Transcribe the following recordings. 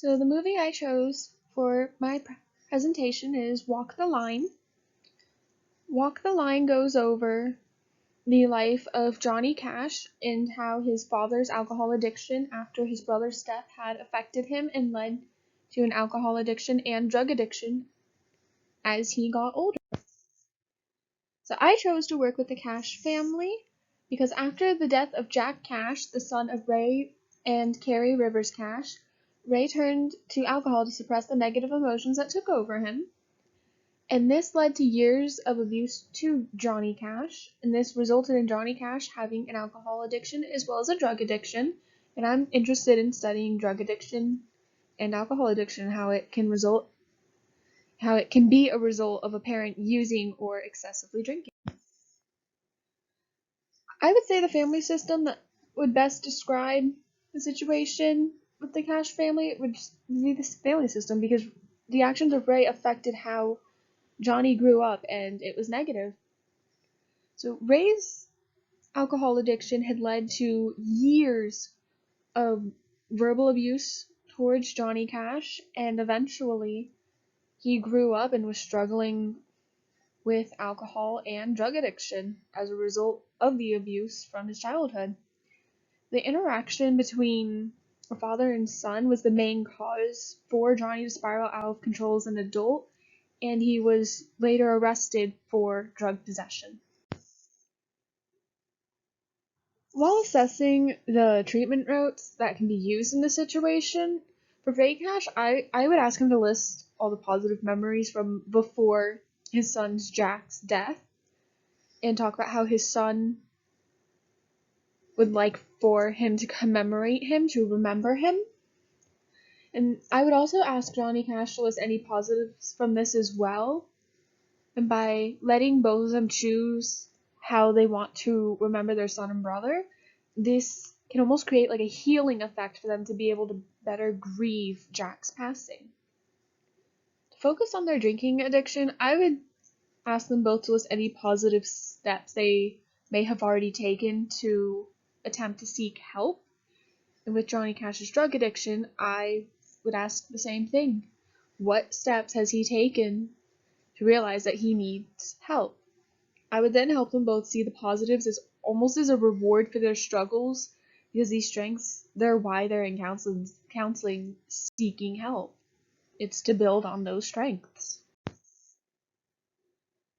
So the movie I chose for my presentation is Walk the Line. Walk the Line goes over the life of Johnny Cash and how his father's alcohol addiction after his brother's death had affected him and led to an alcohol addiction and drug addiction as he got older. So I chose to work with the Cash family because after the death of Jack Cash, the son of Ray and Carrie Rivers Cash, Ray turned to alcohol to suppress the negative emotions that took over him. And this led to years of abuse to Johnny Cash, and this resulted in Johnny Cash having an alcohol addiction as well as a drug addiction. And I'm interested in studying drug addiction and alcohol addiction, how it can be a result of a parent using or excessively drinking. I would say the family system that would best describe the situation with the Cash family would be the family system, because the actions of Ray affected how Johnny grew up, and it was negative. So Ray's alcohol addiction had led to years of verbal abuse towards Johnny Cash, and eventually he grew up and was struggling with alcohol and drug addiction as a result of the abuse from his childhood. The interaction between a father and son was the main cause for Johnny to spiral out of control as an adult, and he was later arrested for drug possession. While assessing the treatment routes that can be used in this situation, for Ray Cash, I would ask him to list all the positive memories from before his son's Jack's death and talk about how his son would like for him to commemorate him, to remember him. And I would also ask Johnny Cash to list any positives from this as well. And by letting both of them choose how they want to remember their son and brother, this can almost create like a healing effect for them to be able to better grieve Jack's passing. To focus on their drinking addiction, I would ask them both to list any positive steps they may have already taken to attempt to seek help. And with Johnny Cash's drug addiction, I would ask the same thing. What steps has he taken to realize that he needs help? I would then help them both see the positives as almost as a reward for their struggles, because these strengths, they're why they're in counseling seeking help. It's to build on those strengths.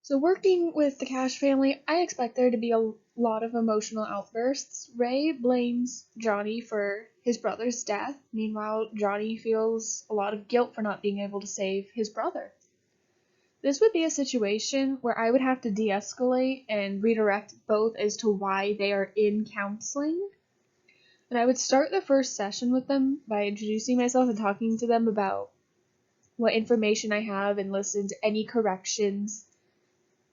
So working with the Cash family, I expect there to be a lot of emotional outbursts. Ray blames Johnny for his brother's death. Meanwhile, Johnny feels a lot of guilt for not being able to save his brother. This would be a situation where I would have to de-escalate and redirect both as to why they are in counseling. And I would start the first session with them by introducing myself and talking to them about what information I have and listen to any corrections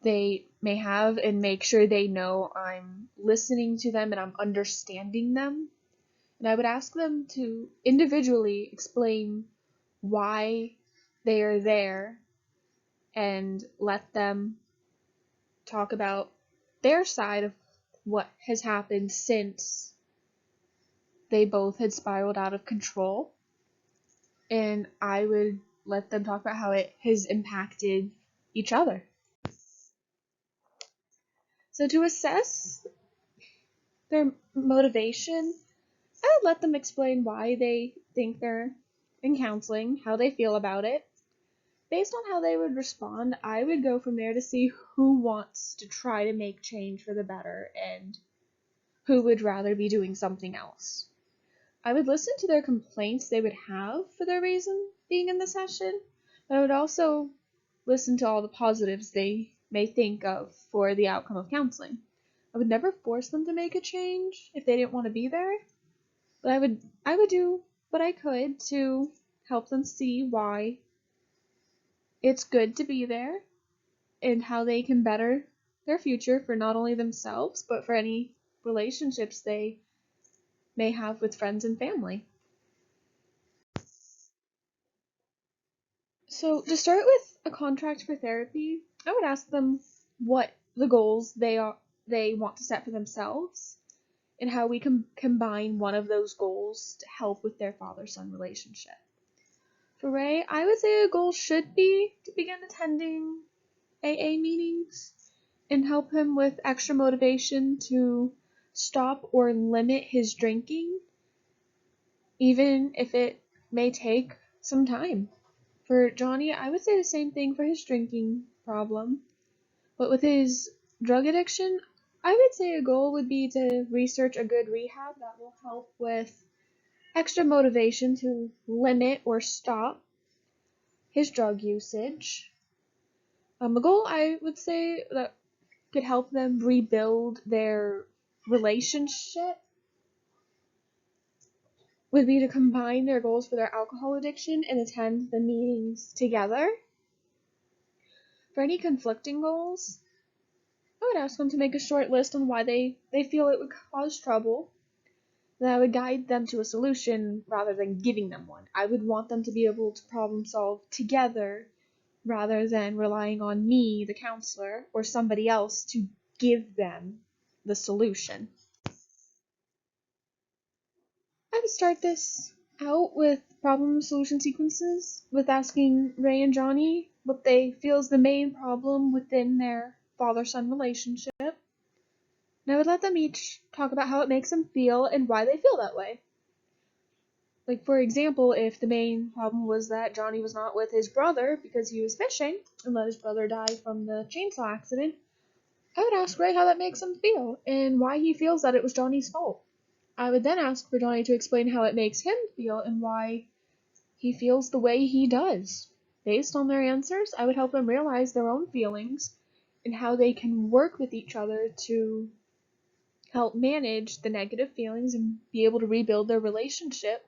they may have and make sure they know I'm listening to them and I'm understanding them. And I would ask them to individually explain why they are there and let them talk about their side of what has happened since they both had spiraled out of control. And I would let them talk about how it has impacted each other. So to assess their motivation, I would let them explain why they think they're in counseling, how they feel about it. Based on how they would respond, I would go from there to see who wants to try to make change for the better and who would rather be doing something else. I would listen to their complaints they would have for their reason being in the session, but I would also listen to all the positives they may think of for the outcome of counseling. I would never force them to make a change if they didn't want to be there, but I would do what I could to help them see why it's good to be there and how they can better their future for not only themselves, but for any relationships they may have with friends and family. So to start with a contract for therapy, I would ask them what the goals they want to set for themselves and how we can combine one of those goals to help with their father-son relationship. For Ray, I would say a goal should be to begin attending AA meetings and help him with extra motivation to stop or limit his drinking, even if it may take some time. For Johnny, I would say the same thing for his drinking problem. But with his drug addiction, I would say a goal would be to research a good rehab that will help with extra motivation to limit or stop his drug usage. A goal I would say that could help them rebuild their relationship would be to combine their goals for their alcohol addiction and attend the meetings together. For any conflicting goals, I would ask them to make a short list on why they feel it would cause trouble. Then I would guide them to a solution rather than giving them one. I would want them to be able to problem solve together rather than relying on me, the counselor, or somebody else to give them the solution. I would start this out with problem solution sequences with asking Ray and Johnny what they feel is the main problem within their father-son relationship. And I would let them each talk about how it makes them feel and why they feel that way. Like, for example, if the main problem was that Johnny was not with his brother because he was fishing and let his brother die from the chainsaw accident, I would ask Ray how that makes him feel and why he feels that it was Johnny's fault. I would then ask for Johnny to explain how it makes him feel and why he feels the way he does. Based on their answers, I would help them realize their own feelings and how they can work with each other to help manage the negative feelings and be able to rebuild their relationship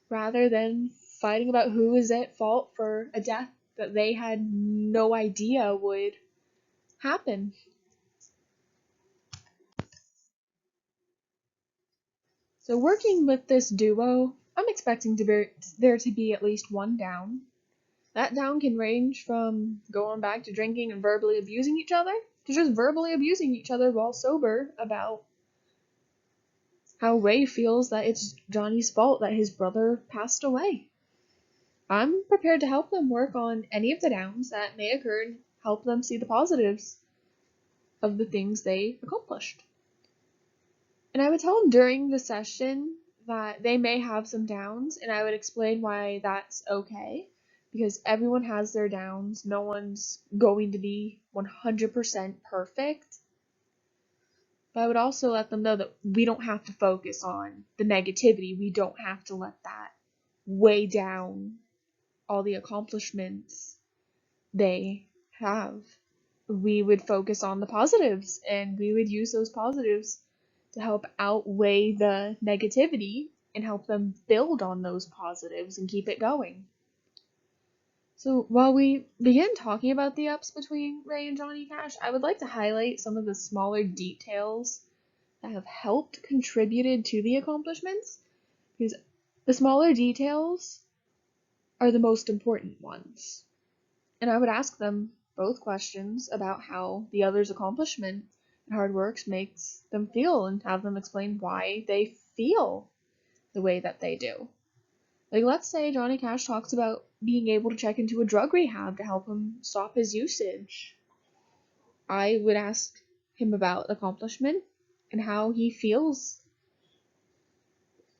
rather than fighting about who is at fault for a death that they had no idea would happen. So working with this duo, I'm expecting there to be at least one down. That down can range from going back to drinking and verbally abusing each other to just verbally abusing each other while sober about how Ray feels that it's Johnny's fault that his brother passed away. I'm prepared to help them work on any of the downs that may occur and help them see the positives of the things they accomplished. And I would tell them during the session that they may have some downs, and I would explain why that's okay, because everyone has their downs. No one's going to be 100% perfect. But I would also let them know that we don't have to focus on the negativity. We don't have to let that weigh down all the accomplishments they have. We would focus on the positives, and we would use those positives to help outweigh the negativity and help them build on those positives and keep it going. So while we begin talking about the ups between Ray and Johnny Cash, I would like to highlight some of the smaller details that have helped contributed to the accomplishments, because the smaller details are the most important ones. And I would ask them both questions about how the other's accomplishment and hard work makes them feel and have them explain why they feel the way that they do. Like, let's say Johnny Cash talks about being able to check into a drug rehab to help him stop his usage. I would ask him about accomplishment and how he feels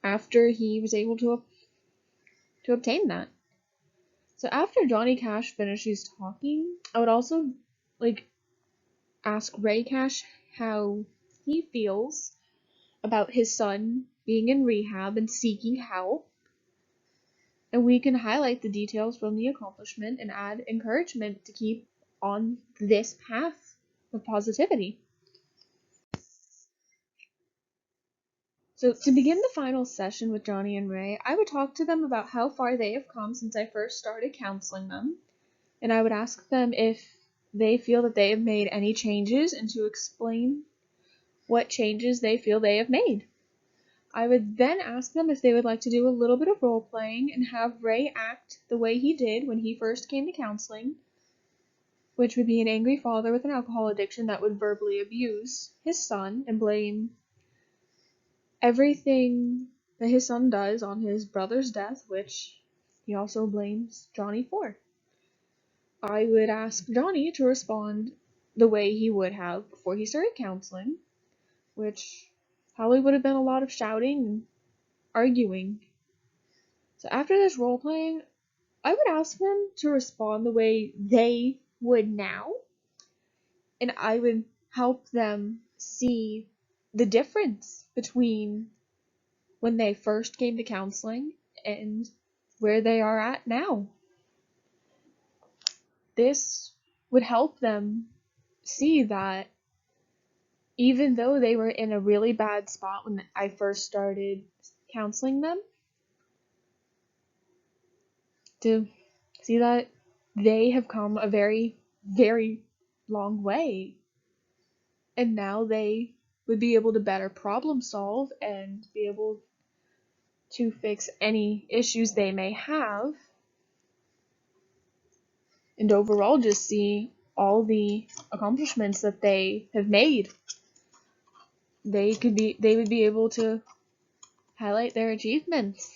after he was able to obtain that. So after Johnny Cash finishes talking, I would also ask Ray Cash how he feels about his son being in rehab and seeking help. And we can highlight the details from the accomplishment and add encouragement to keep on this path of positivity. So to begin the final session with Johnny and Ray, I would talk to them about how far they have come since I first started counseling them, and I would ask them if they feel that they have made any changes and to explain what changes they feel they have made. I would then ask them if they would like to do a little bit of role playing and have Ray act the way he did when he first came to counseling, which would be an angry father with an alcohol addiction that would verbally abuse his son and blame everything that his son does on his brother's death, which he also blames Johnny for. I would ask Johnny to respond the way he would have before he started counseling, which probably would have been a lot of shouting and arguing. So after this role playing, I would ask them to respond the way they would now, and I would help them see the difference between when they first came to counseling and where they are at now. This would help them see that even though they were in a really bad spot when I first started counseling them, to see that they have come a very, very long way. And now they would be able to better problem solve and be able to fix any issues they may have. And overall, just see all the accomplishments that they have made. They would be able to highlight their achievements.